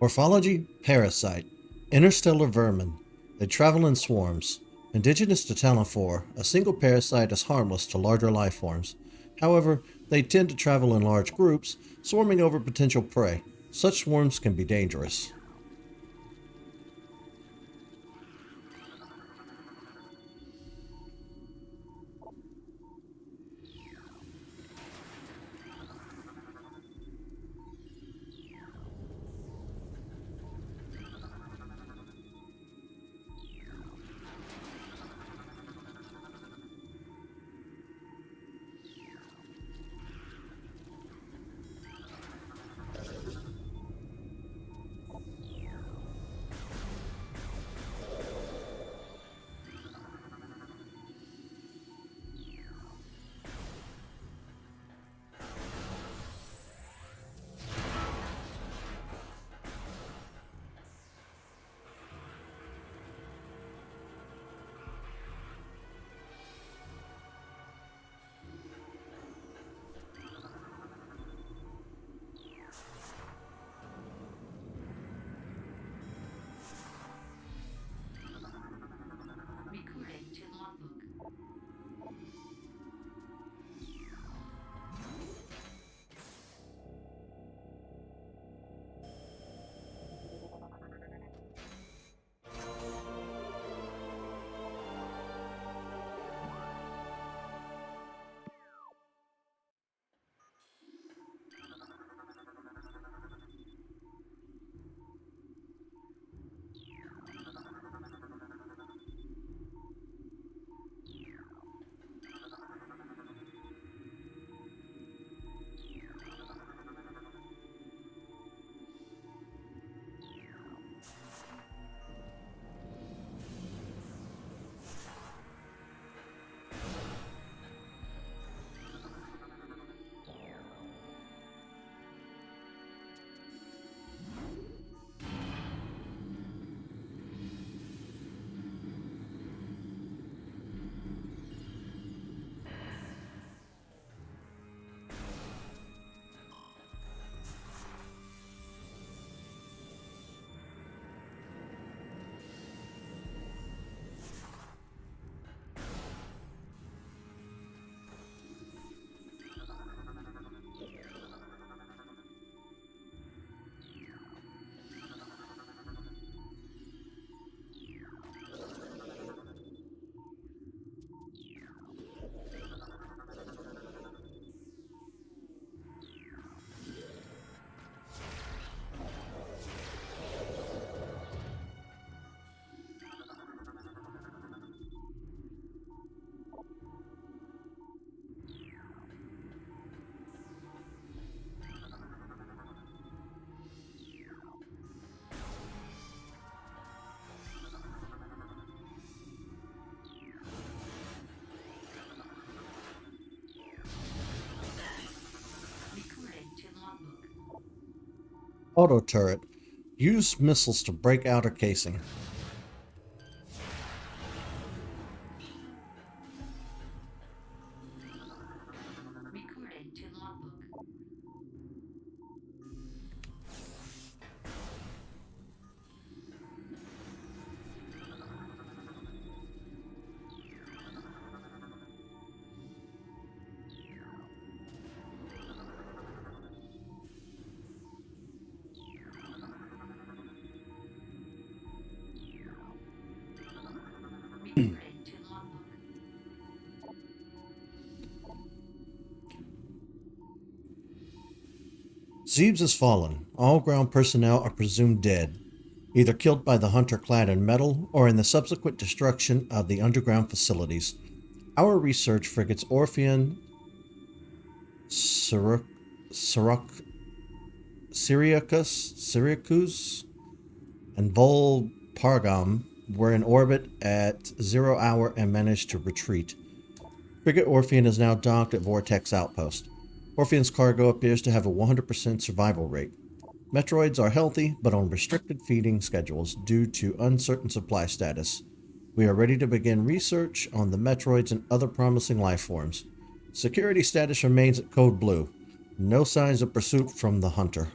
Morphology: parasite. Interstellar vermin. They travel in swarms. Indigenous to Tallon 4, a single parasite is harmless to larger life forms. However, they tend to travel in large groups, swarming over potential prey. Such swarms can be dangerous. Recording to logbook. Recording to logbook. Auto turret. Use missiles to break outer casing. Recording to logbook. Recording to logbook. Zebes has fallen. All ground personnel are presumed dead, either killed by the hunter clad in metal or in the subsequent destruction of the underground facilities. Our research frigates Orpheon, Syracuse, Syracuse, and Vol Pargam were in orbit at 0 hour and managed to retreat. Frigate Orpheon is now docked at Vortex Outpost. Orpheon's cargo appears to have a 100% survival rate. Metroids are healthy, but on restricted feeding schedules due to uncertain supply status. We are ready to begin research on the Metroids and other promising life forms. Security status remains at Code Blue. No signs of pursuit from the Hunter.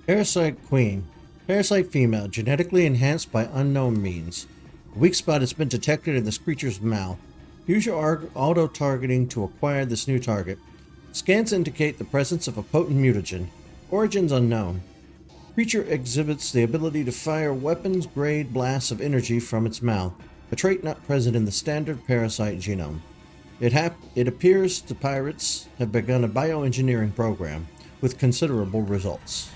Parasite Queen. Parasite female, genetically enhanced by unknown means. A weak spot has been detected in this creature's mouth. Use your auto-targeting to acquire this new target. Scans indicate the presence of a potent mutagen. Origins unknown. Creature exhibits the ability to fire weapons-grade blasts of energy from its mouth, a trait not present in the standard parasite genome. It appears the pirates have begun a bioengineering program with considerable results.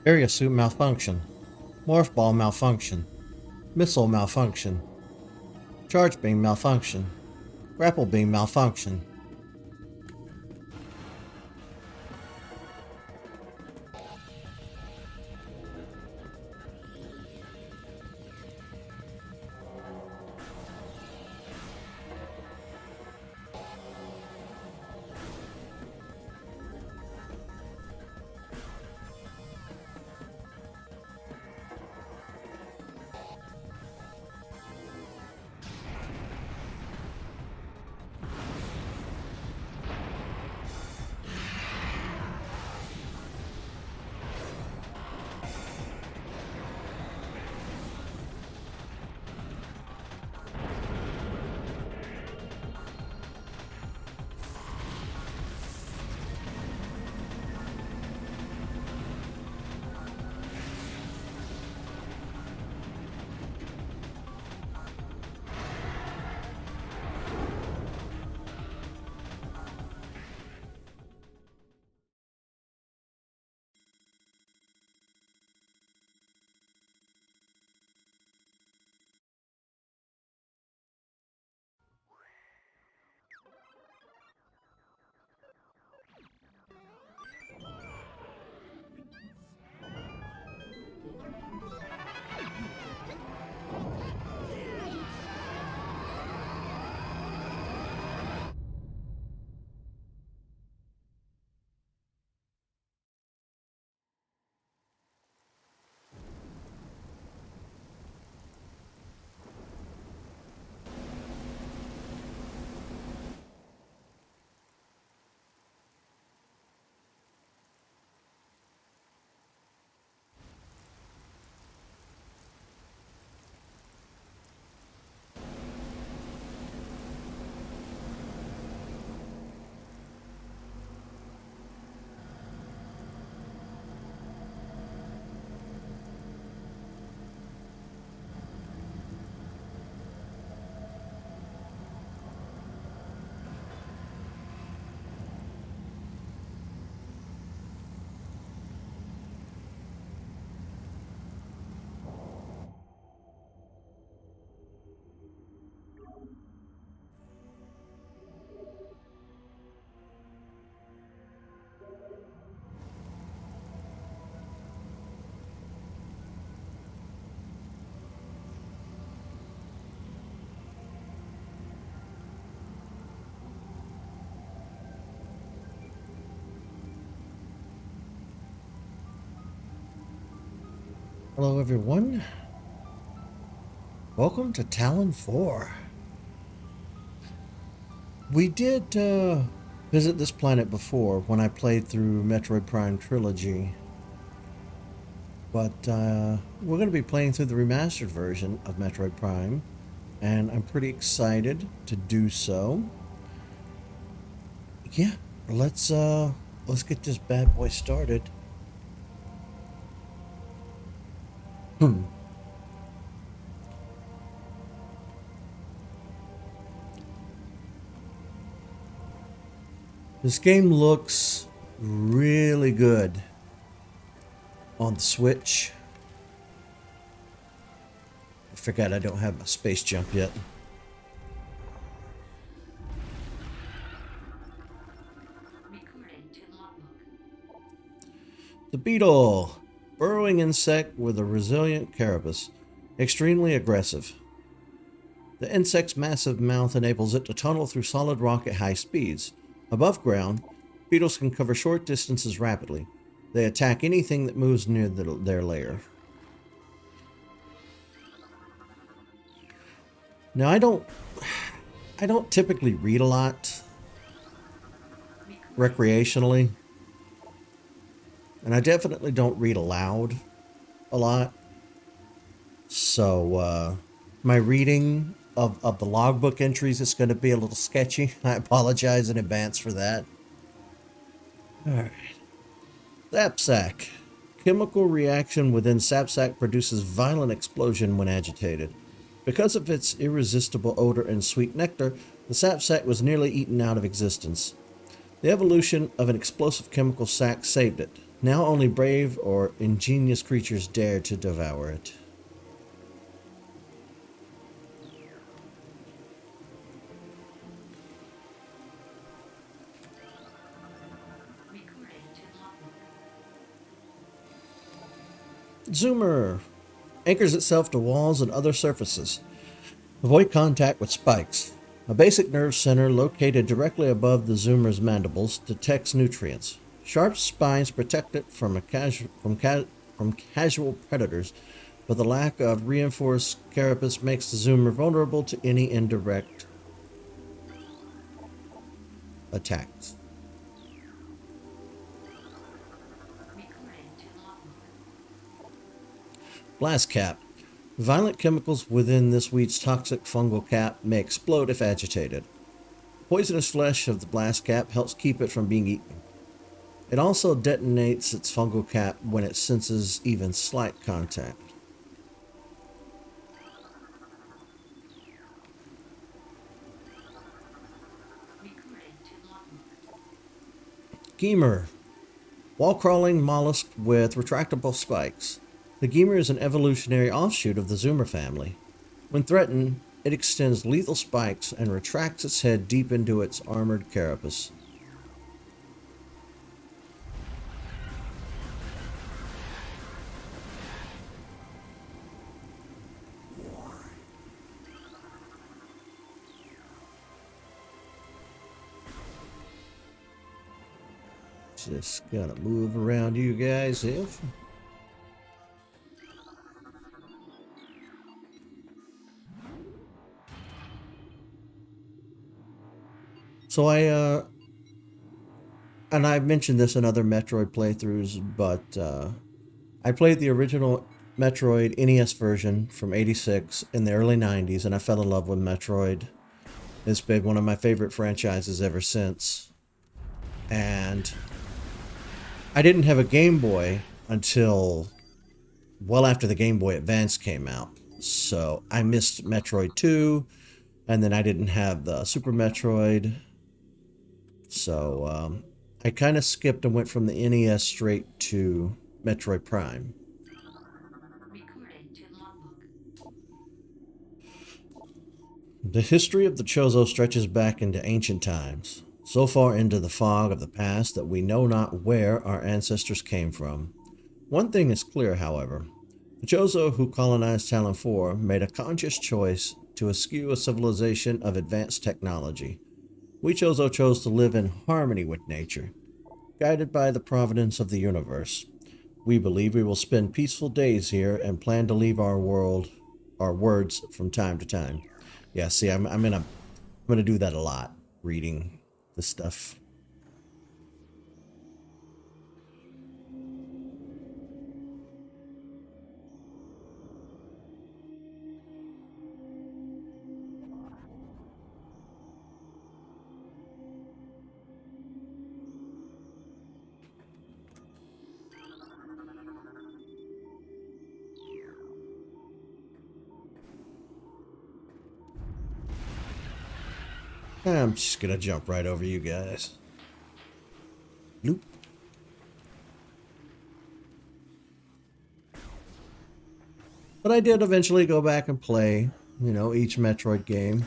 Area suit malfunction. Morph ball malfunction. Missile malfunction. Charge beam malfunction. Grapple beam malfunction. Hello everyone. Welcome to Tallon 4. We did visit this planet before when I played through Metroid Prime Trilogy. But we're going to be playing through the remastered version of Metroid Prime, and I'm pretty excited to do so. Yeah, let's get this bad boy started. This game looks really good on the Switch. I forgot I don't have my space jump yet. Recorded to logbook. The beetle, burrowing insect with a resilient carapace, extremely aggressive. The insect's massive mouth enables it to tunnel through solid rock at high speeds. Above ground, beetles can cover short distances rapidly. They attack anything that moves near their lair. Now, I don't typically read a lot recreationally, and I definitely don't read aloud a lot. So, my reading of the logbook entries is going to be a little sketchy. I apologize in advance for that. Alright. Sapsack. Chemical reaction within sapsack produces violent explosion when agitated. Because of its irresistible odor and sweet nectar, the sapsack was nearly eaten out of existence. The evolution of an explosive chemical sac saved it. Now only brave or ingenious creatures dare to devour it. Recording to logbook. Zoomer anchors itself to walls and other surfaces. Avoid contact with spikes. A basic nerve center located directly above the zoomer's mandibles detects nutrients. Sharp spines protect it from casual predators, but the lack of reinforced carapace makes the zoomer vulnerable to any indirect attacks. Recording to logbook. Blast cap. Violent chemicals within this weed's toxic fungal cap may explode if agitated. Poisonous flesh of the blast cap helps keep it from being eaten. It also detonates its fungal cap when it senses even slight contact. Recording to logbook. Gemur. Wall-crawling mollusk with retractable spikes. The Gemur is an evolutionary offshoot of the zoomer family. When threatened, it extends lethal spikes and retracts its head deep into its armored carapace. Just gotta move around you guys here. So and I've mentioned this in other Metroid playthroughs, but I played the original Metroid NES version from '86 in the early '90s, and I fell in love with Metroid. It's been one of my favorite franchises ever since. And I didn't have a Game Boy until well after the Game Boy Advance came out. So I missed Metroid 2, and then I didn't have the Super Metroid. So I kind of skipped and went from the NES straight to Metroid Prime. Recording to logbook. The history of the Chozo stretches back into ancient times, so far into the fog of the past that we know not where our ancestors came from. One thing is clear, however. The Chozo who colonized Tallon 4 made a conscious choice to eschew a civilization of advanced technology. We Chozo chose to live in harmony with nature, guided by the providence of the universe. We believe we will spend peaceful days here and plan to leave our words from time to time. Yeah, see, I'm gonna do that a lot, reading this stuff. I'm just gonna jump right over you guys. Nope. But I did eventually go back and play, each Metroid game.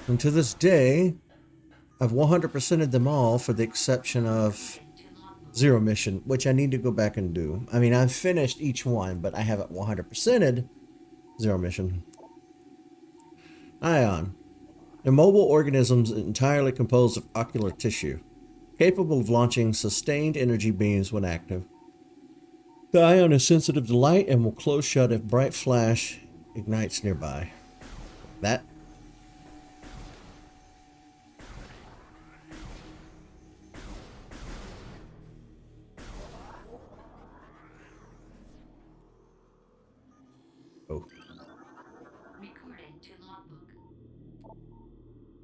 And to this day, I've 100%ed them all for the exception of To logbook. Zero Mission, which I need to go back and do. I mean, I've finished each one, but I haven't 100%ed Zero Mission. Ion. Immobile organisms entirely composed of ocular tissue, capable of launching sustained energy beams when active. The ion is sensitive to light and will close shut if bright flash ignites nearby. That. Oh. Recording to logbook.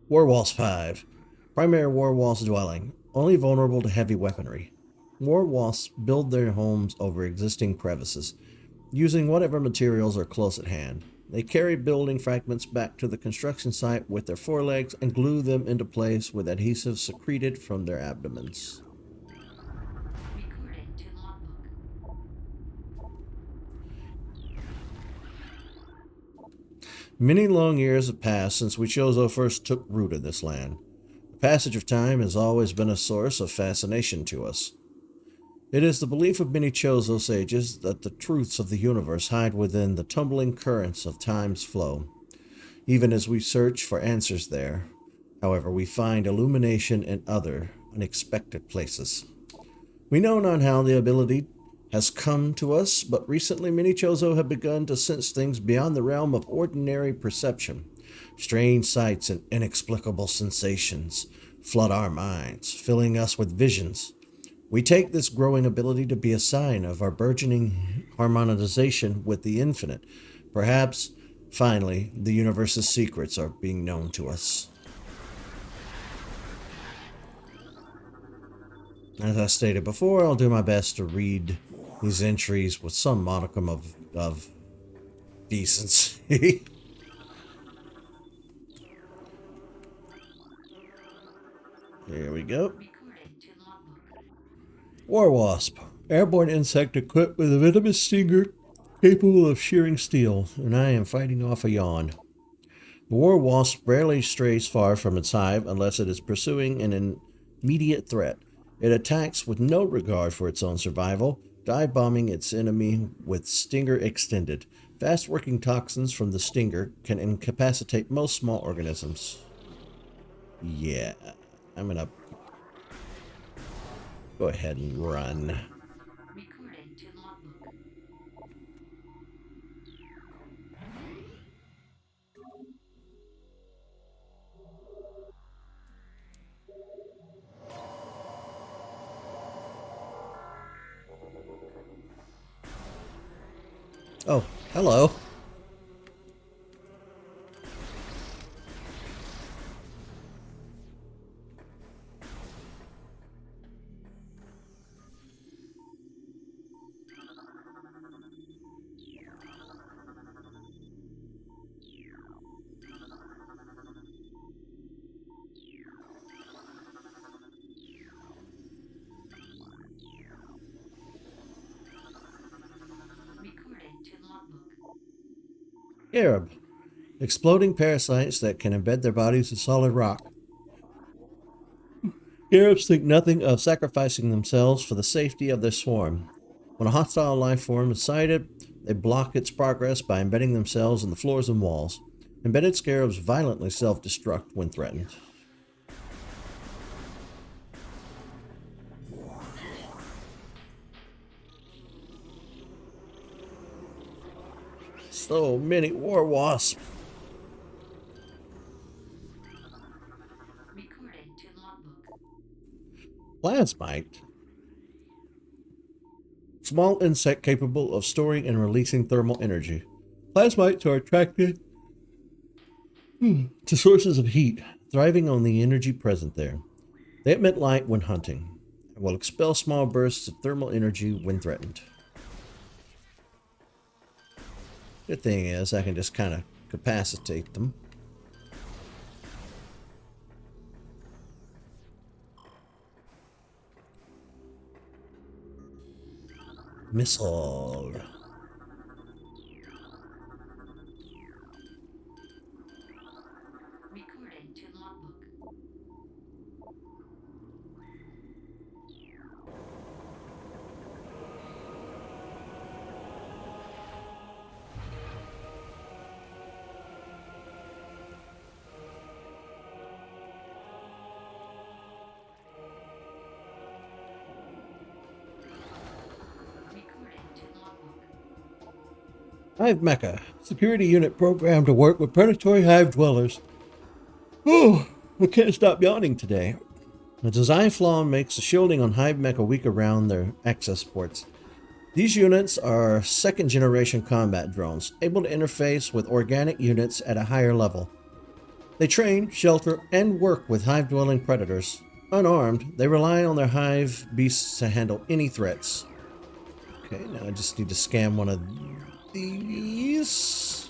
Warwalls 5. Primary warwalls dwelling, only vulnerable to heavy weaponry. Warwalls build their homes over existing crevices, using whatever materials are close at hand. They carry building fragments back to the construction site with their forelegs and glue them into place with adhesive secreted from their abdomens. Recording to logbook. Many long years have passed since we Chozo first took root in this land. The passage of time has always been a source of fascination to us. It is the belief of many Chozo sages that the truths of the universe hide within the tumbling currents of time's flow. Even as we search for answers there, however, we find illumination in other, unexpected places. We know not how the ability has come to us, but recently many Chozo have begun to sense things beyond the realm of ordinary perception. Strange sights and inexplicable sensations flood our minds, filling us with visions. We take this growing ability to be a sign of our burgeoning harmonization with the infinite. Perhaps, finally, the universe's secrets are being known to us. As I stated before, I'll do my best to read these entries with some modicum of decency. Here we go. Recording to logbook. War Wasp. Airborne insect equipped with a venomous stinger capable of shearing steel, and I am fighting off a yawn. The War Wasp rarely strays far from its hive unless it is pursuing an immediate threat. It attacks with no regard for its own survival, dive-bombing its enemy with stinger extended. Fast-working toxins from the stinger can incapacitate most small organisms. Yeah, I'm gonna go ahead and run. Recording to logbook. Oh, hello. Recording to logbook. Arab. Exploding parasites that can embed their bodies in solid rock. Arabs think nothing of sacrificing themselves for the safety of their swarm. When a hostile life form is sighted, they block its progress by embedding themselves in the floors and walls. Embedded scarabs violently self-destruct when threatened. So many war wasps. Recording to logbook. Plasmite. Small insect capable of storing and releasing thermal energy. Plasmites are attracted to sources of heat, thriving on the energy present there. They emit light when hunting, and will expel small bursts of thermal energy when threatened. Good thing is, I can just kind of capacitate them. Missile. Recording to logbook. Recording to logbook. Hive Mecha. Security unit programmed to work with predatory hive dwellers. Oh, I can't stop yawning today. The design flaw makes the shielding on Hive Mecha weak around their access ports. These units are second-generation combat drones, able to interface with organic units at a higher level. They train, shelter, and work with hive-dwelling predators. Unarmed, they rely on their hive beasts to handle any threats. Okay, now I just need to scan one of these.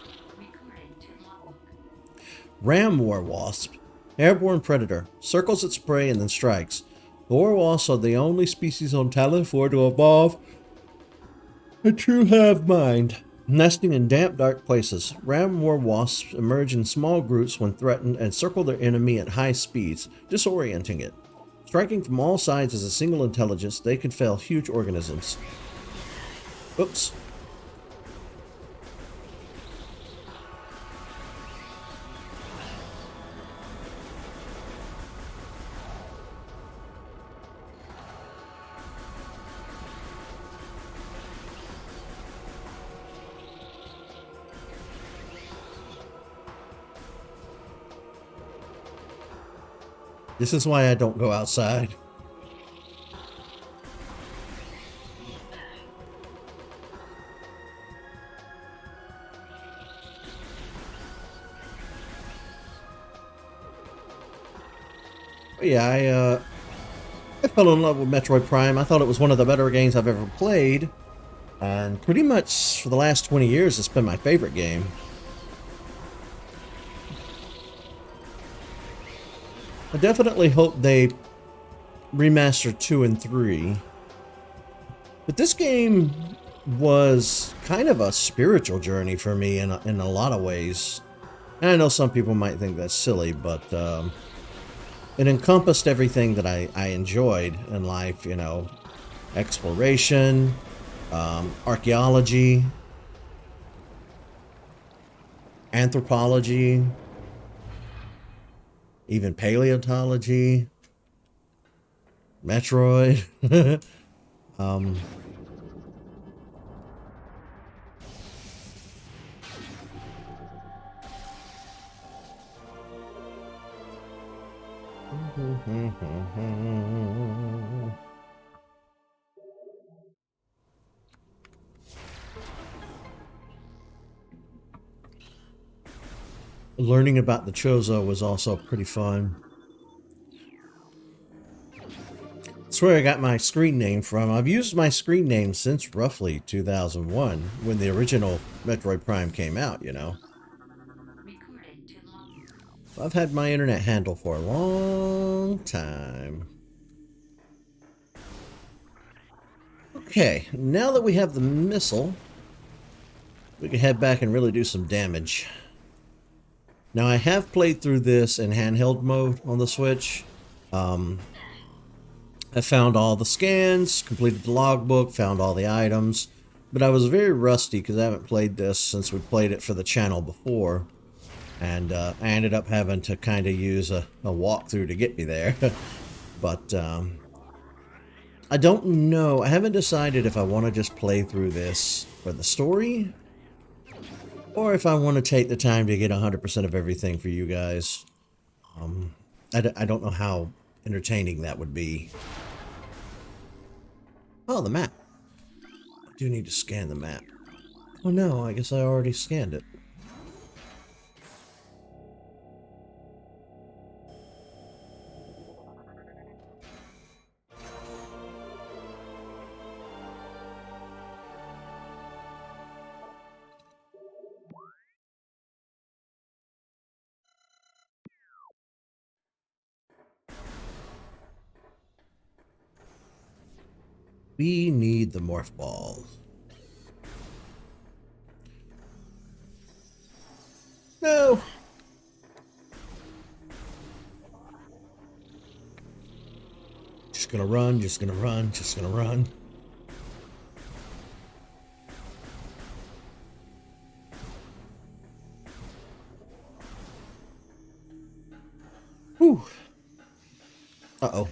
Ram War Wasp. Airborne predator. Circles its prey and then strikes. The war wasps are the only species on Tallon 4 to evolve a true hive mind. Nesting in damp, dark places. Ram war wasps emerge in small groups when threatened and circle their enemy at high speeds, disorienting it. Striking from all sides as a single intelligence, they can fell huge organisms. Oops. This is why I don't go outside. But yeah, I fell in love with Metroid Prime. I thought it was one of the better games I've ever played. And pretty much for the last 20 years, it's been my favorite game. I definitely hope they remaster 2 and 3. But this game was kind of a spiritual journey for me in a lot of ways. And I know some people might think that's silly, but it encompassed everything that I enjoyed in life, you know, exploration, archaeology, anthropology, even paleontology, Metroid. Learning about the Chozo was also pretty fun. That's where I got my screen name from. I've used my screen name since roughly 2001, when the original Metroid Prime came out, you know. Recorded to logbook. I've had my internet handle for a long time. Okay, now that we have the missile, we can head back and really do some damage. Now, I have played through this in handheld mode on the Switch. I found all the scans, completed the logbook, found all the items, but I was very rusty because I haven't played this since we played it for the channel before. And I ended up having to kind of use a walkthrough to get me there. But I don't know. I haven't decided if I want to just play through this for the story or if I want to take the time to get 100% of everything for you guys. I don't know how entertaining that would be. Oh, the map. I do need to scan the map. Oh no, I guess I already scanned it. We need the morph balls. No! Just gonna run, just gonna run, just gonna run. Whew. Uh-oh.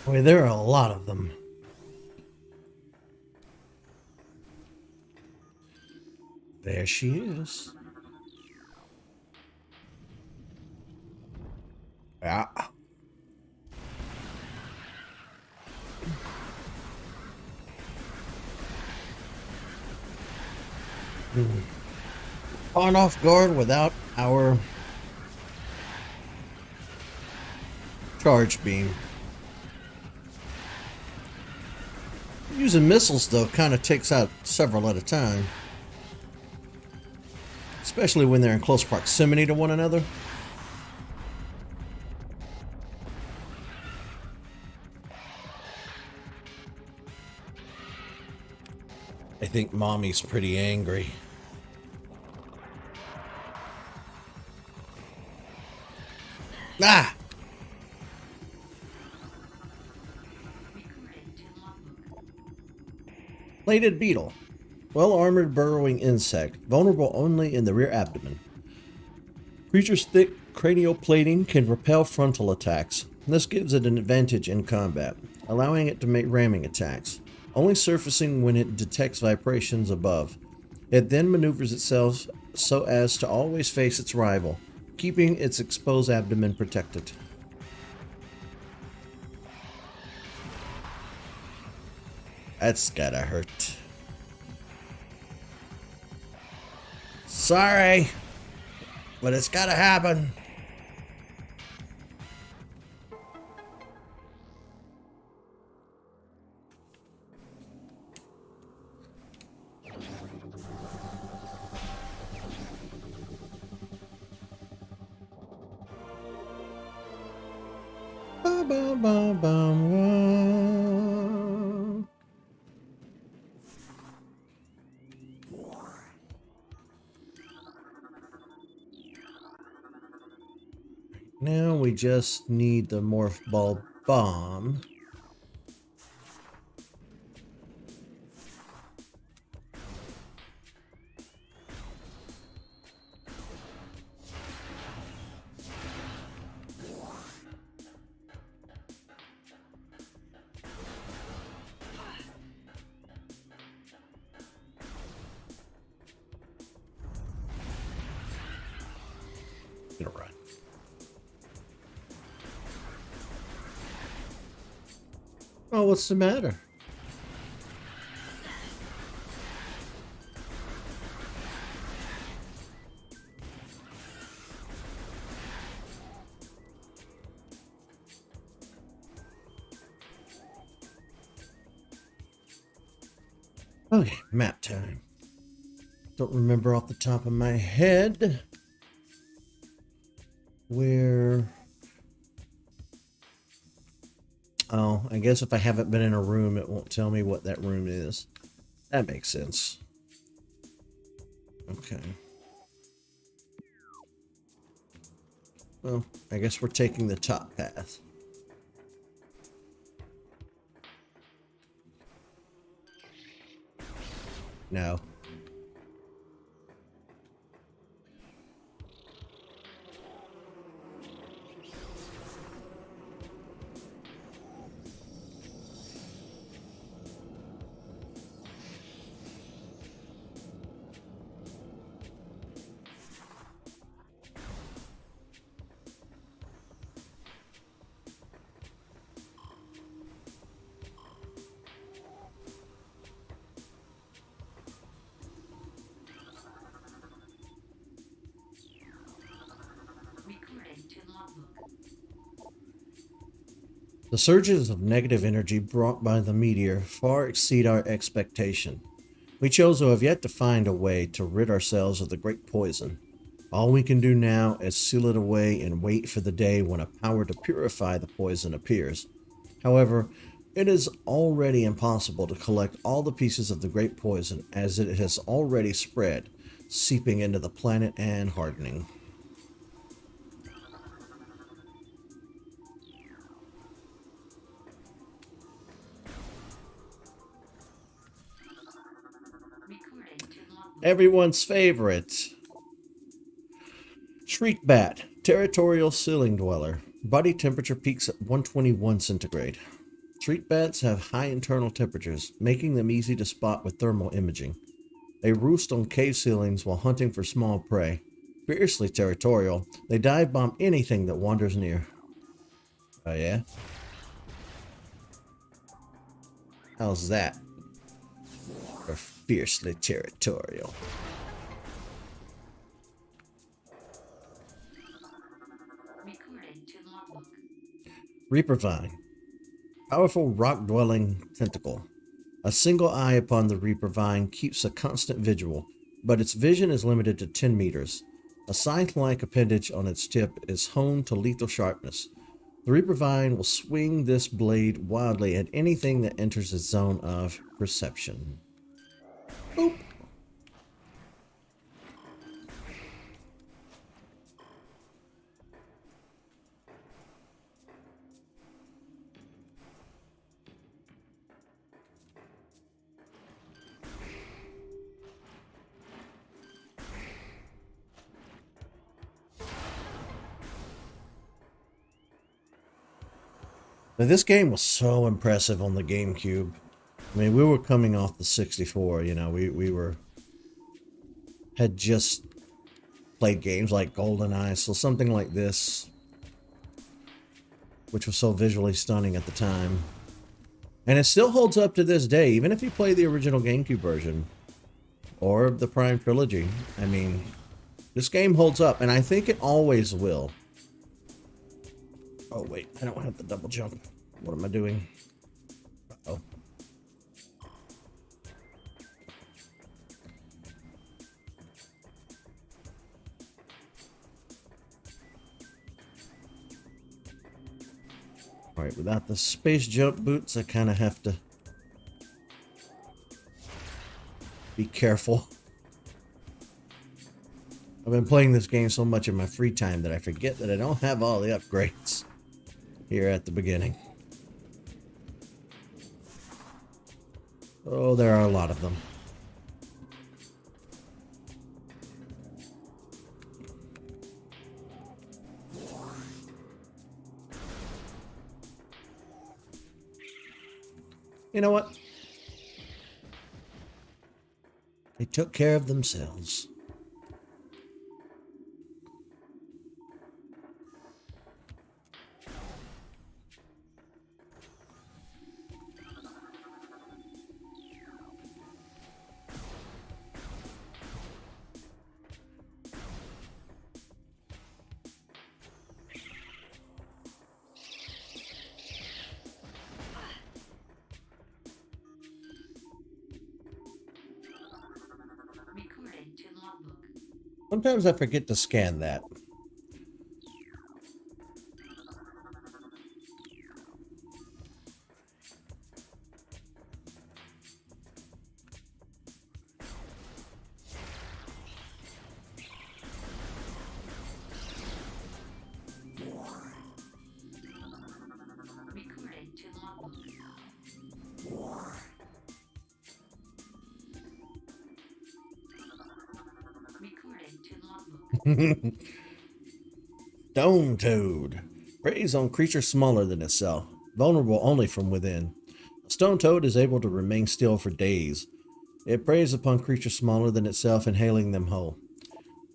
Boy, there are a lot of them. There she is. Yeah. On off guard without our charge beam. Using missiles, though, kind of takes out several at a time. Especially when they're in close proximity to one another. I think Mommy's pretty angry. Ah! Recorded to logbook. Plated beetle. Well-armored burrowing insect, vulnerable only in the rear abdomen. Creature's thick cranial plating can repel frontal attacks. This gives it an advantage in combat, allowing it to make ramming attacks, only surfacing when it detects vibrations above. It then maneuvers itself so as to always face its rival, keeping its exposed abdomen protected. That's gotta hurt. Sorry, but it's gotta happen. Ba, ba, ba, ba, wah. Now we just need the morph ball bomb. Gonna run. Oh, what's the matter? Okay, map time. Don't remember off the top of my head where... Oh, I guess if I haven't been in a room, it won't tell me what that room is. That makes sense. Okay. Well, I guess we're taking the top path. No. Recorded to logbook. The surges of negative energy brought by the meteor far exceed our expectation. We Chozo have yet to find a way to rid ourselves of the great poison. All we can do now is seal it away and wait for the day when a power to purify the poison appears. However, it is already impossible to collect all the pieces of the great poison as it has already spread, seeping into the planet and hardening. Recorded to logbook. Everyone's favorite. Shriek Bat, territorial ceiling dweller. Body temperature peaks at 121 centigrade. Shriek bats have high internal temperatures, making them easy to spot with thermal imaging. They roost on cave ceilings while hunting for small prey. Fiercely territorial, they dive bomb anything that wanders near. Oh, yeah? How's that? You're fiercely territorial. Recording to logbook. Reaper Vine. Powerful rock-dwelling tentacle. A single eye upon the Reaper Vine keeps a constant vigil, but its vision is limited to 10 meters. A scythe-like appendage on its tip is honed to lethal sharpness. The Reaper Vine will swing this blade wildly at anything that enters its zone of perception. Boop. Now, this game was so impressive on the GameCube. I mean, we were coming off the 64, you know, had just played games like GoldenEye, so something like this, which was so visually stunning at the time. And it still holds up to this day, even if you play the original GameCube version or the Prime Trilogy. I mean, this game holds up, and I think it always will. Oh, wait, I don't have the double jump. What am I doing? Uh-oh. Alright, without the space jump boots, I kind of have to be careful. I've been playing this game so much in my free time that I forget that I don't have all the upgrades here at the beginning. Oh, there are a lot of them. You know what? They took care of themselves. Recording to logbook. Sometimes I forget to scan that. Recording to logbook. Recording to logbook. Stone Toad. Preys on creatures smaller than itself, vulnerable only from within. A stone toad is able to remain still for days. It preys upon creatures smaller than itself, inhaling them whole.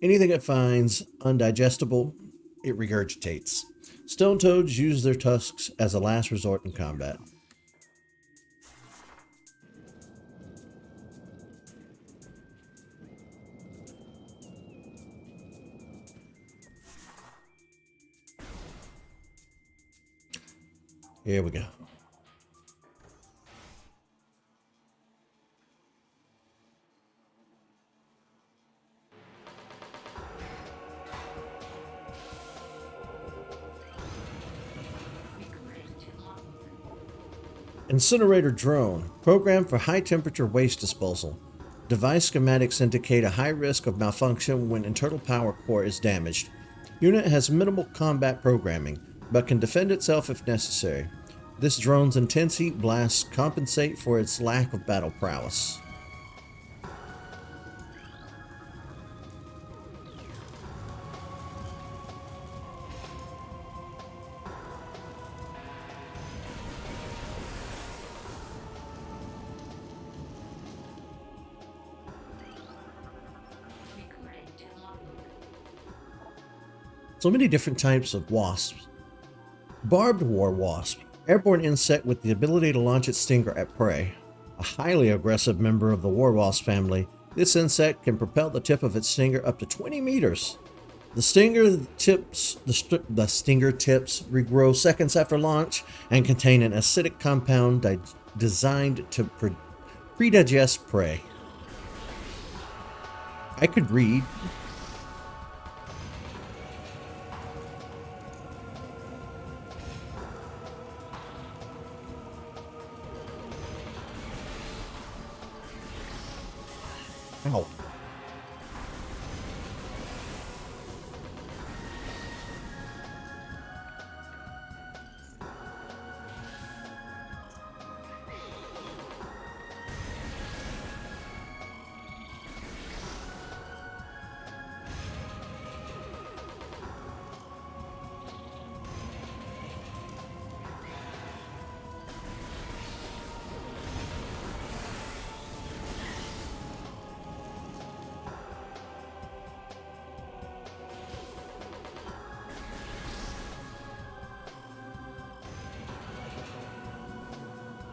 Anything it finds undigestible, it regurgitates. Stone toads use their tusks as a last resort in combat. Here we go. Recording to logbook. Incinerator drone, programmed for high temperature waste disposal. Device schematics indicate a high risk of malfunction when internal power core is damaged. Unit has minimal combat programming, but can defend itself if necessary. This drone's intense heat blasts compensate for its lack of battle prowess. Recording to logbook. So many different types of wasps. Barbed war wasp. Airborne insect with the ability to launch its stinger at prey. A highly aggressive member of the war wasp family, this insect can propel the tip of its stinger up to 20 meters. The stinger tips regrow seconds after launch and contain an acidic compound designed to predigest prey. I could read. Ow.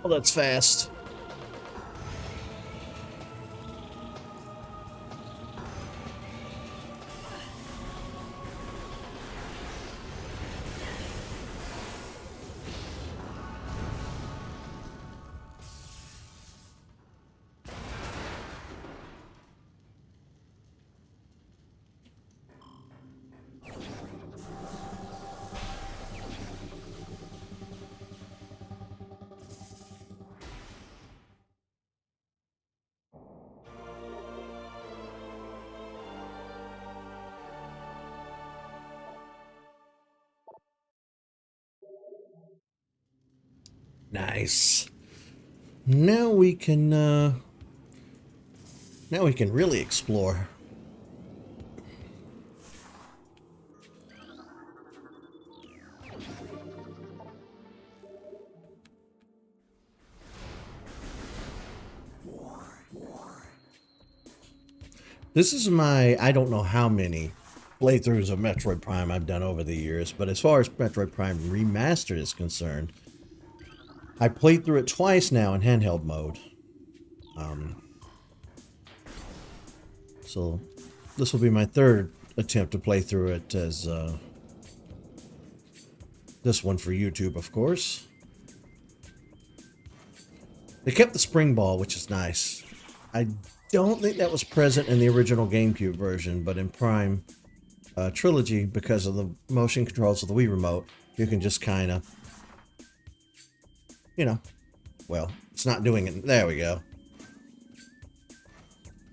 Oh, that's fast. Nice. Now we can really explore. This is my, I don't know how many playthroughs of Metroid Prime I've done over the years, but as far as Metroid Prime Remastered is concerned, I played through it twice now in handheld mode. So this will be my third attempt to play through it as this one for YouTube, of course. They kept the spring ball, which is nice. I don't think that was present in the original GameCube version, but in Prime Trilogy, because of the motion controls of the Wii Remote, you can just kind of, well, it's not doing it. There we go.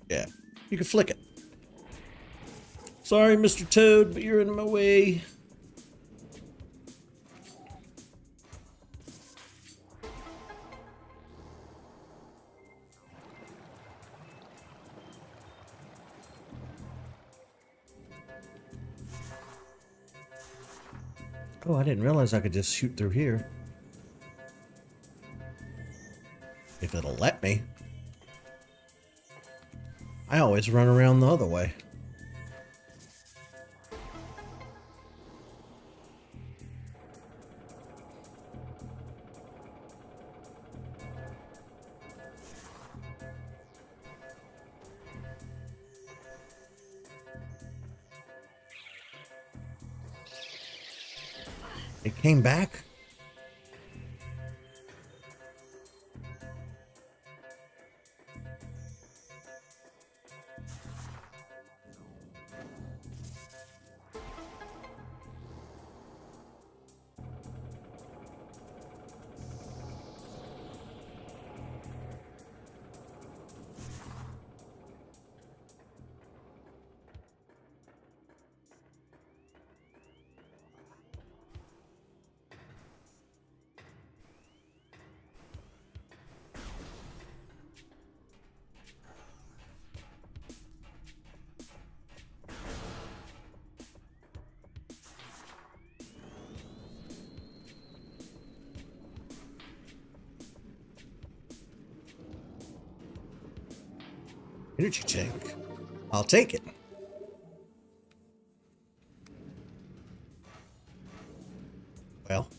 Yeah, you can flick it. Sorry, Mr. Toad, but you're in my way. Oh, I didn't realize I could just shoot through here. If it'll let me. I always run around the other way. It came back? Energy tank. I'll take it. Well,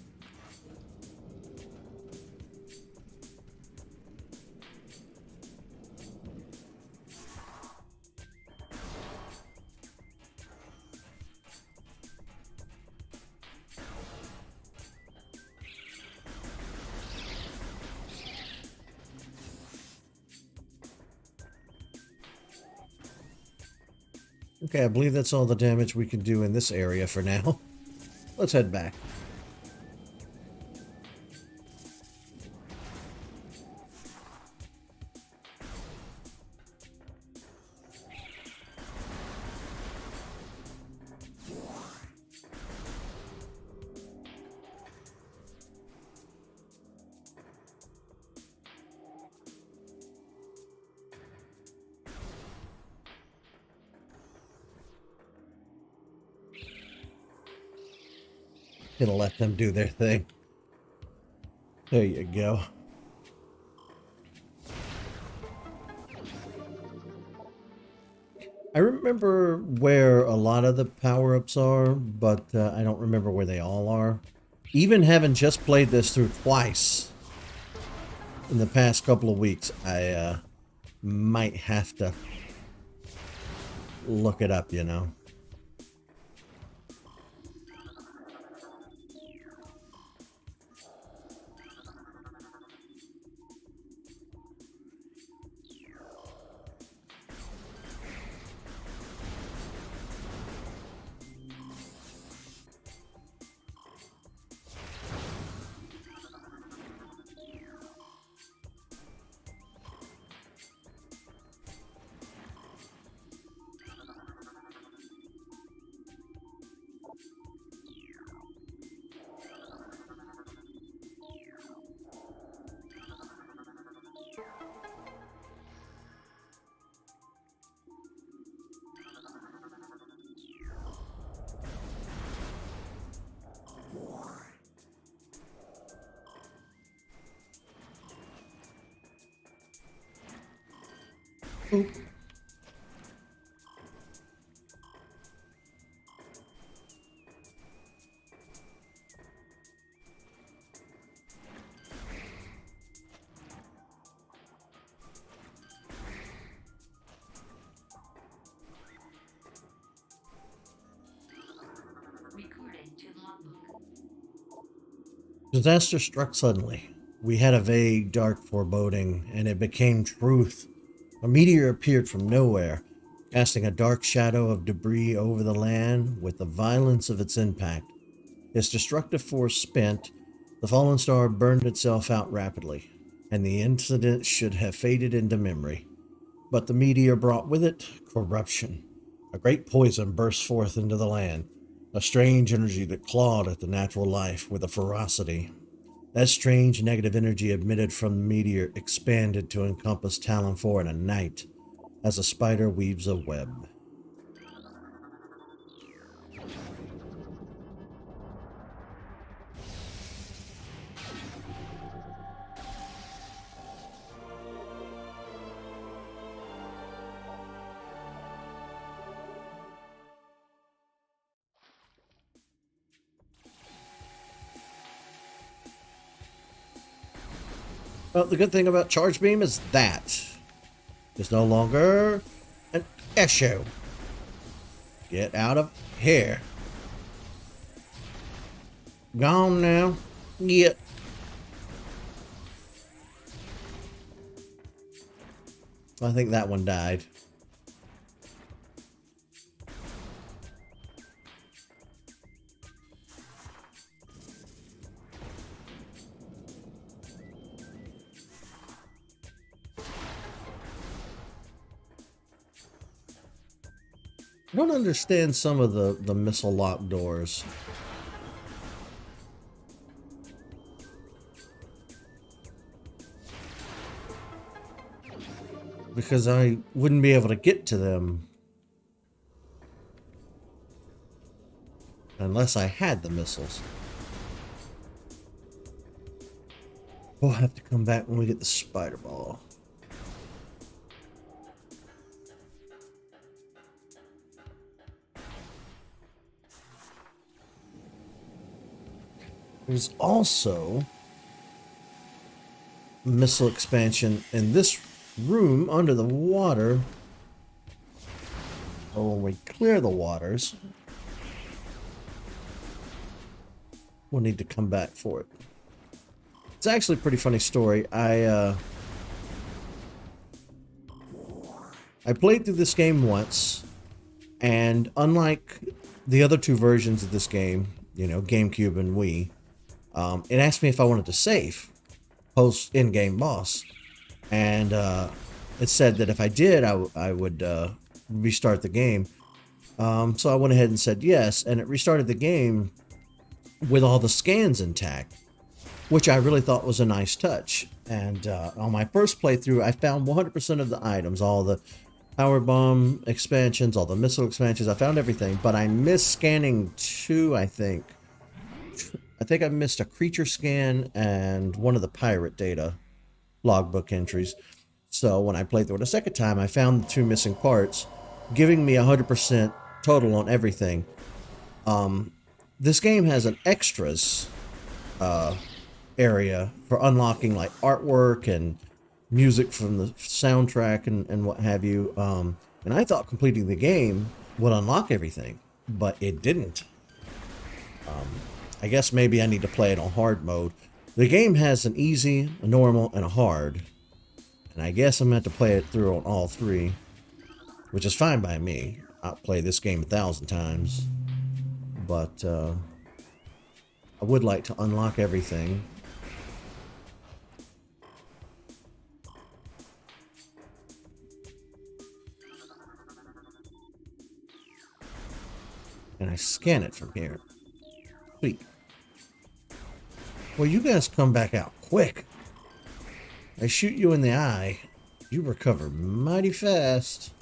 Okay, I believe that's all the damage we can do in this area for now. Let's head back. Gonna let them do their thing. There you go. I remember where a lot of the power-ups are, but I don't remember where they all are. Even having just played this through twice in the past couple of weeks, I might have to look it up, you know. Oop. Recording to logbook. Disaster struck suddenly. We had a vague, dark foreboding, and it became truth. A meteor appeared from nowhere, casting a dark shadow of debris over the land with the violence of its impact. Its destructive force spent, the fallen star burned itself out rapidly, and the incident should have faded into memory. But the meteor brought with it corruption. A great poison burst forth into the land, a strange energy that clawed at the natural life with a ferocity. That strange negative energy emitted from the meteor expanded to encompass Tallon 4 in a night, as a spider weaves a web. Well, the good thing about Charge Beam is that it's no longer an issue. Get out of here. Gone now. Get. I think that one died. I don't understand some of the missile lock doors. Because I wouldn't be able to get to them unless I had the missiles. We'll have to come back when we get the spider ball. There's also missile expansion in this room under the water. Or when we clear the waters, we'll need to come back for it. It's actually a pretty funny story. I played through this game once, And unlike the other two versions of this game, you know, GameCube and Wii, it asked me if I wanted to save post in-game boss. And it said that if I did, I would restart the game. So I went ahead and said yes, and it restarted the game with all the scans intact, which I really thought was a nice touch. And on my first playthrough, I found 100% of the items, all the power bomb expansions, all the missile expansions. I found everything, but I missed scanning two, I think. I think I missed a creature scan and one of the pirate data logbook entries. So when I played through it a second time, I found the two missing parts, giving me 100% total on everything. This game has an extras area for unlocking like artwork and music from the soundtrack and what have you. And I thought completing the game would unlock everything, but it didn't. I guess maybe I need to play it on hard mode. The game has an easy, a normal, and a hard. And I guess I'm meant to play it through on all three, which is fine by me. I'll play this game 1,000 times. But I would like to unlock everything. And I scan it from here. Sweet. Well, you guys come back out quick. I shoot you in the eye. You recover mighty fast.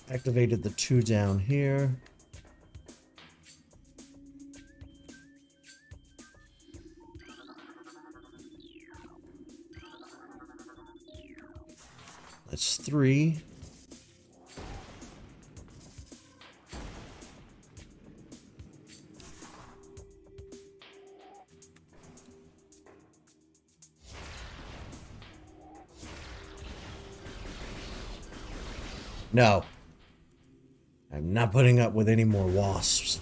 Activated the two down here. That's 3. No. I'm not putting up with any more wasps.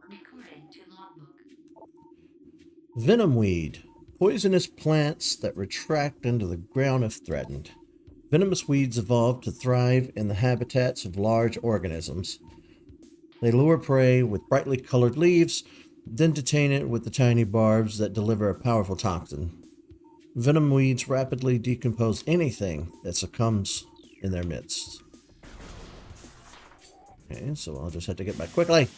Recording to logbook. Venom weed. Poisonous plants that retract into the ground if threatened. Venomous weeds evolve to thrive in the habitats of large organisms. They lure prey with brightly colored leaves, then detain it with the tiny barbs that deliver a powerful toxin. Venom weeds rapidly decompose anything that succumbs in their midst. Okay, so I'll just have to get back quickly.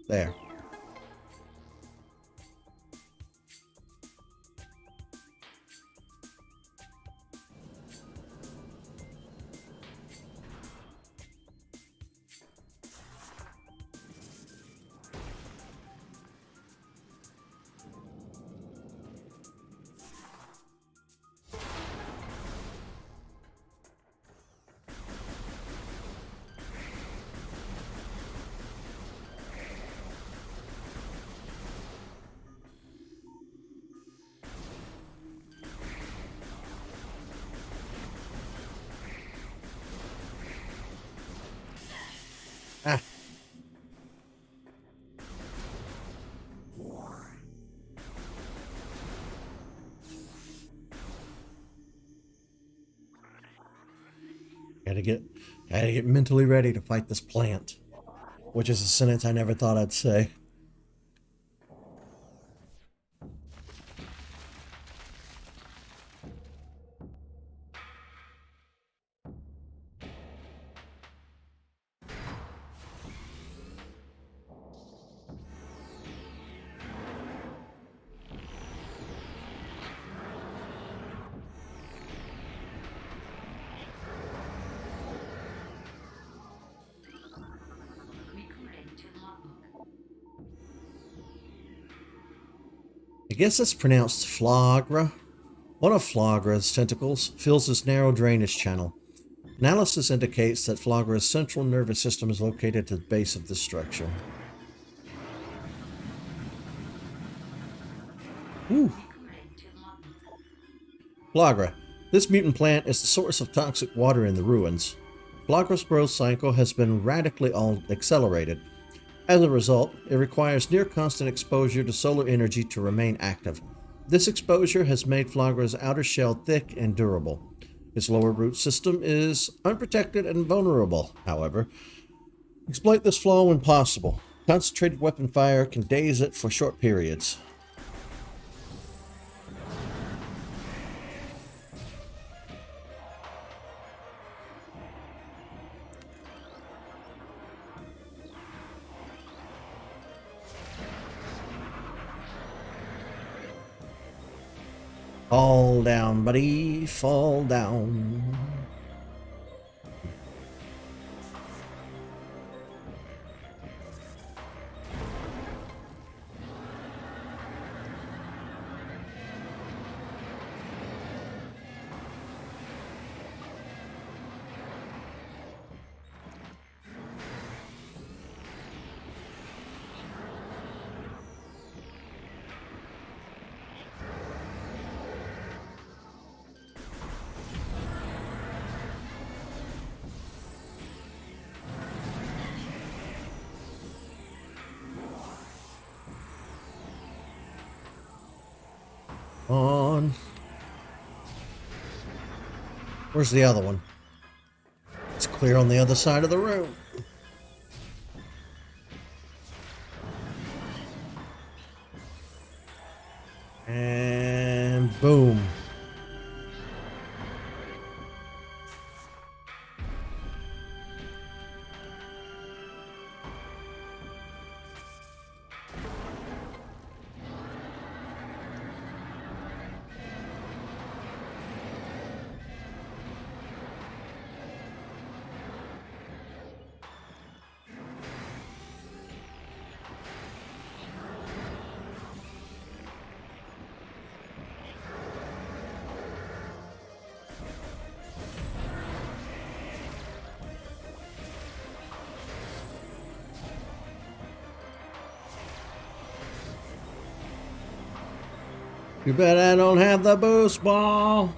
There. Ah. Gotta get mentally ready to fight this plant, which is a sentence I never thought I'd say. Recording to logbook. I guess it's pronounced Flagra. One of Flagra's tentacles fills this narrow drainage channel. Analysis indicates that Flagra's central nervous system is located at the base of this structure. Ooh. Recording to logbook. Flagra. This mutant plant is the source of toxic water in the ruins. Flagra's growth cycle has been radically accelerated. As a result, it requires near constant exposure to solar energy to remain active. This exposure has made Flagra's outer shell thick and durable. Its lower root system is unprotected and vulnerable, however. Exploit this flaw when possible. Concentrated weapon fire can daze it for short periods. Fall down, buddy. Fall down. On. Where's the other one? It's clear on the other side of the room. And boom. You bet I don't have the boost ball.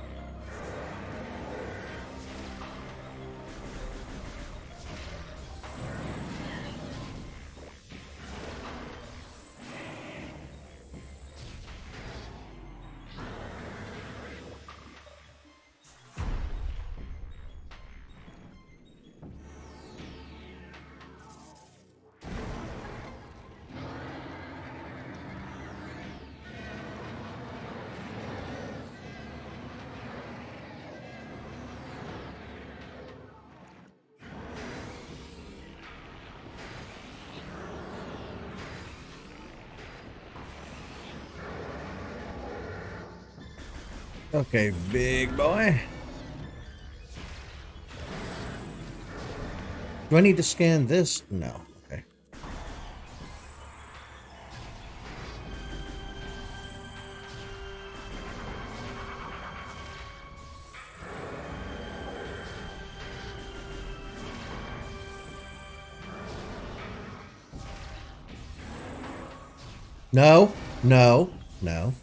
Okay, big boy. Do I need to scan this? No. Okay. No, no, no.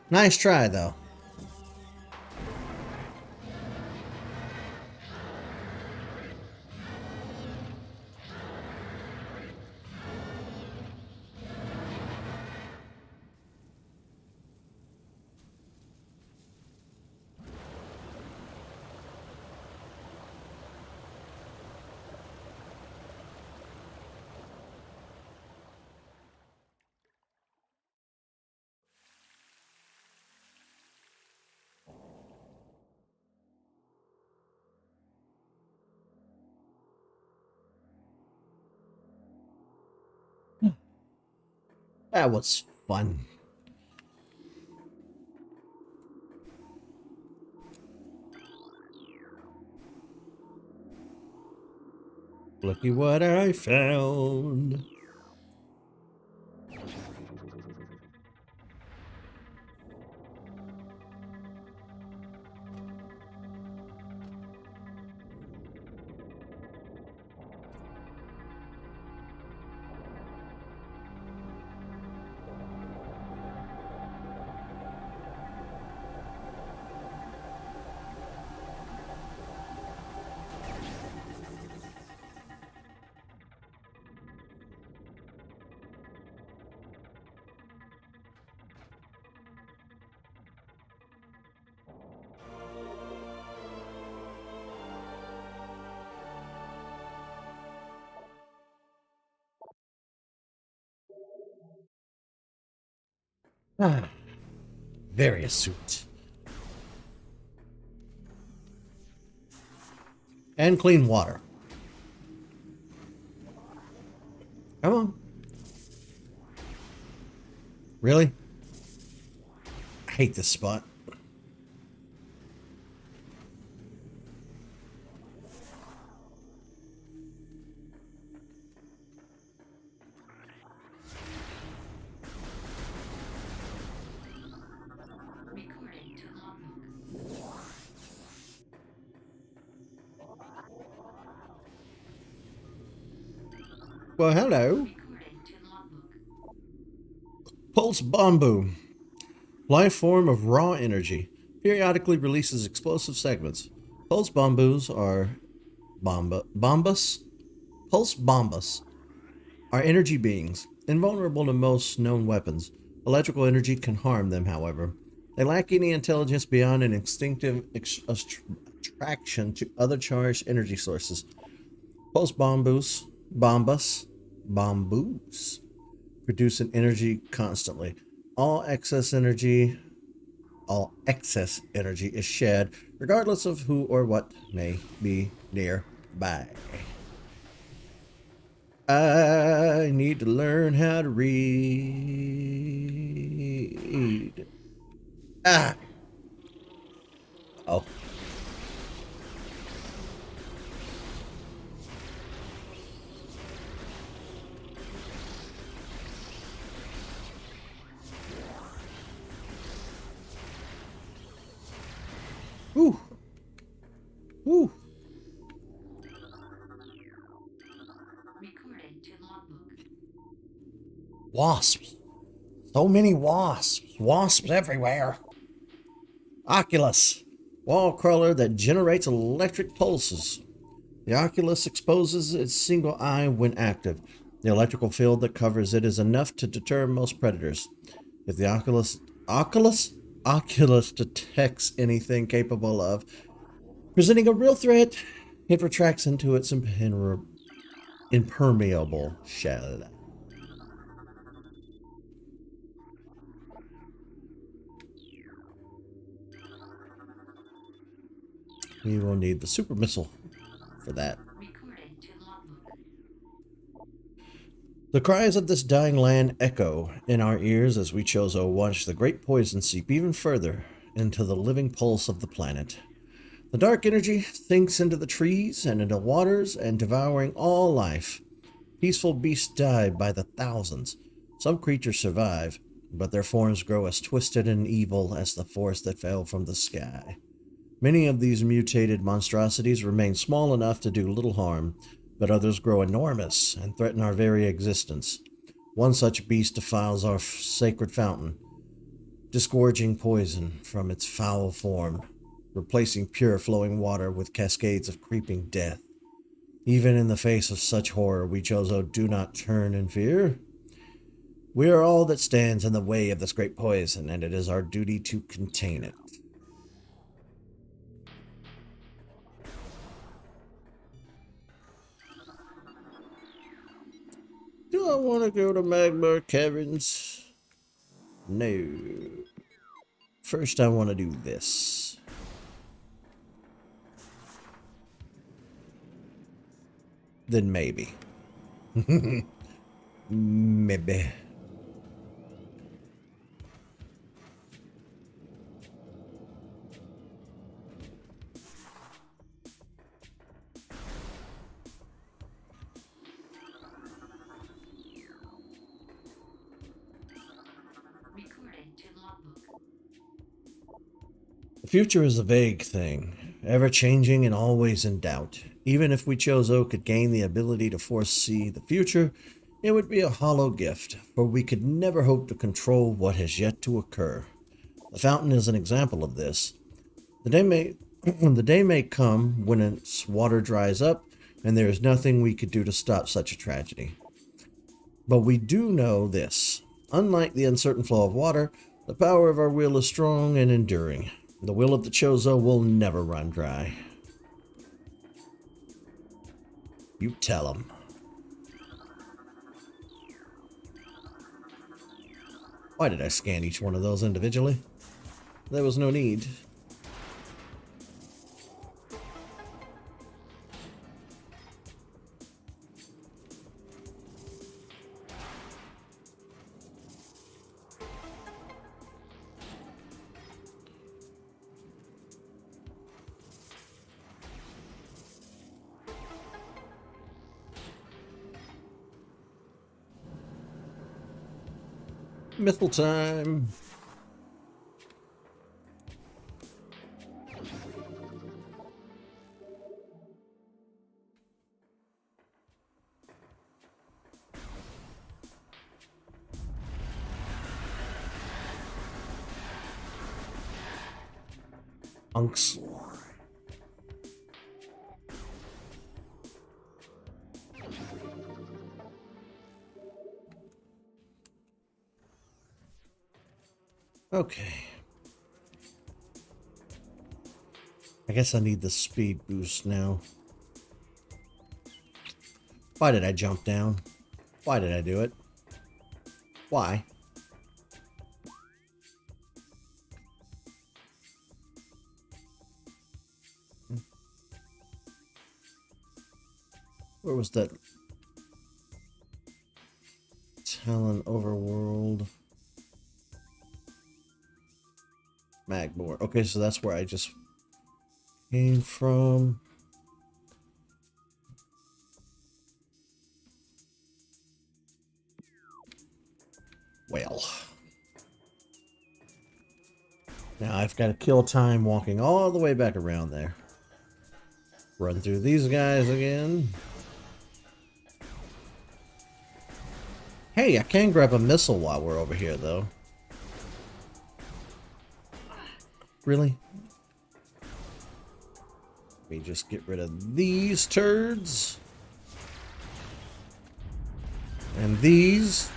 Nice try, though. That was fun. Looky what I found. Ah, various suit. And clean water. Come on. Really? I hate this spot. Recording to logbook. Well, hello. Recording to logbook. Pulse bamboo. Life form of raw energy. Periodically releases explosive segments. Pulse bamboos are bombus. Pulse bombus are energy beings, invulnerable to most known weapons. Electrical energy can harm them, however. They lack any intelligence beyond an instinctive attraction to other charged energy sources. Pulse bamboos, produce an energy constantly. All excess energy, all excess energy is shed, regardless of who or what may be nearby. I need to learn how to read. Ah! Oh. Whew. Whew. Recording to logbook. Wasps. So many wasps. Wasps everywhere. Oculus. Wall crawler that generates electric pulses. The oculus exposes its single eye when active. The electrical field that covers it is enough to deter most predators. If the oculus detects anything capable of presenting a real threat, it retracts into its impermeable shell. We will need the super missile for that. Recording to logbook. The cries of this dying land echo in our ears as we Chozo watch the great poison seep even further into the living pulse of the planet. The dark energy sinks into the trees and into waters and devouring all life. Peaceful beasts die by the thousands. Some creatures survive, but their forms grow as twisted and evil as the forest that fell from the sky. Many of these mutated monstrosities remain small enough to do little harm, but others grow enormous and threaten our very existence. One such beast defiles our sacred fountain, disgorging poison from its foul form, replacing pure flowing water with cascades of creeping death. Even in the face of such horror, we Chozo do not turn in fear. We are all that stands in the way of this great poison, and it is our duty to contain it. Do I want to go to Magma Caverns? No. First, I want to do this. Then maybe. Maybe. Recording to logbook. The future is a vague thing, ever changing and always in doubt. Even if we Chozo could gain the ability to foresee the future, it would be a hollow gift, for we could never hope to control what has yet to occur. The fountain is an example of this. The day may the day may come when its water dries up, and there is nothing we could do to stop such a tragedy. But we do know this. Unlike the uncertain flow of water, the power of our will is strong and enduring. The will of the Chozo will never run dry. You tell him. Why did I scan each one of those individually? There was no need. Mythal time. Unks. Okay. I guess I need the speed boost now. Why did I jump down? Why did I do it? Why? Where was that? Tallon overworld. Magmore. Okay, so that's where I just came from. Well. Now I've got to kill time walking all the way back around there. Run through these guys again. Hey, I can grab a missile while we're over here, though. Really? Let me just get rid of these turds. And these.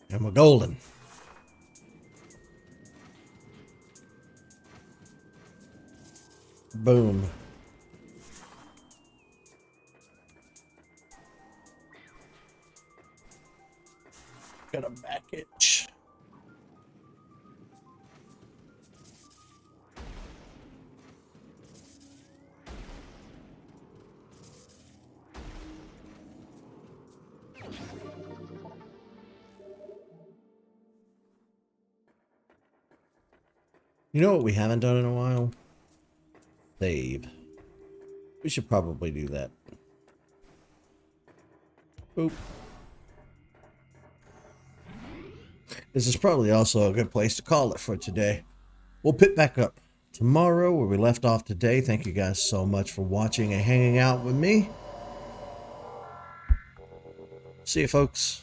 And we're golden. Boom. Got a back itch. You know what we haven't done in a while? Save. We should probably do that. Boop. This is probably also a good place to call it for today. We'll pick back up tomorrow where we left off today. Thank you guys so much for watching and hanging out with me. See you, folks.